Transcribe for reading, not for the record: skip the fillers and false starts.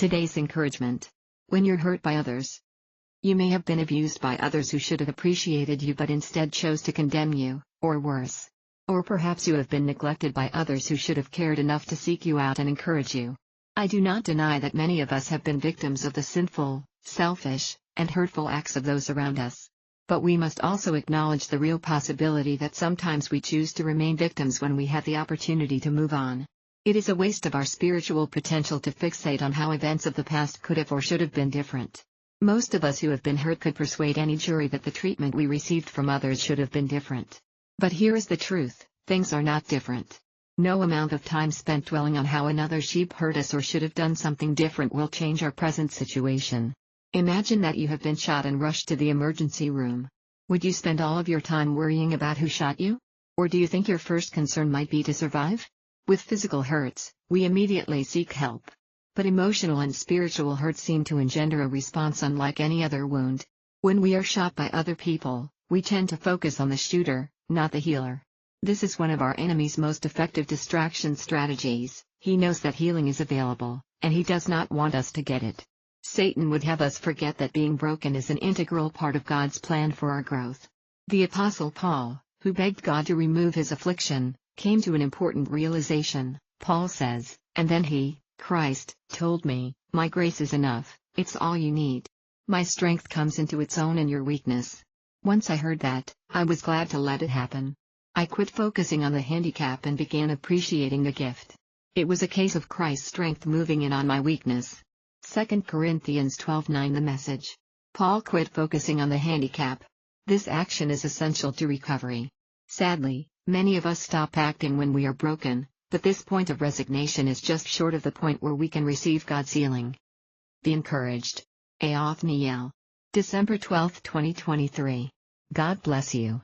Today's encouragement. When you're hurt by others. You may have been abused by others who should have appreciated you but instead chose to condemn you, or worse. Or perhaps you have been neglected by others who should have cared enough to seek you out and encourage you. I do not deny that many of us have been victims of the sinful, selfish, and hurtful acts of those around us. But we must also acknowledge the real possibility that sometimes we choose to remain victims when we have the opportunity to move on. It is a waste of our spiritual potential to fixate on how events of the past could have or should have been different. Most of us who have been hurt could persuade any jury that the treatment we received from others should have been different. But here is the truth, things are not different. No amount of time spent dwelling on how another sheep hurt us or should have done something different will change our present situation. Imagine that you have been shot and rushed to the emergency room. Would you spend all of your time worrying about who shot you? Or do you think your first concern might be to survive? With physical hurts, we immediately seek help. But emotional and spiritual hurt seem to engender a response unlike any other wound. When we are shot by other people, we tend to focus on the shooter, not the healer. This is one of our enemy's most effective distraction strategies. He knows that healing is available, and he does not want us to get it. Satan would have us forget that being broken is an integral part of God's plan for our growth. The Apostle Paul, who begged God to remove his affliction, came to an important realization. Paul says, "And then he, Christ, told me, my grace is enough, it's all you need. My strength comes into its own in your weakness." Once I heard that, I was glad to let it happen. I quit focusing on the handicap and began appreciating the gift. It was a case of Christ's strength moving in on my weakness. 2 Corinthians 12:9 The Message. Paul quit focusing on the handicap. This action is essential to recovery. Sadly, many of us stop acting when we are broken, but this point of resignation is just short of the point where we can receive God's healing. Be encouraged. Aothniel. December 12, 2023. God bless you.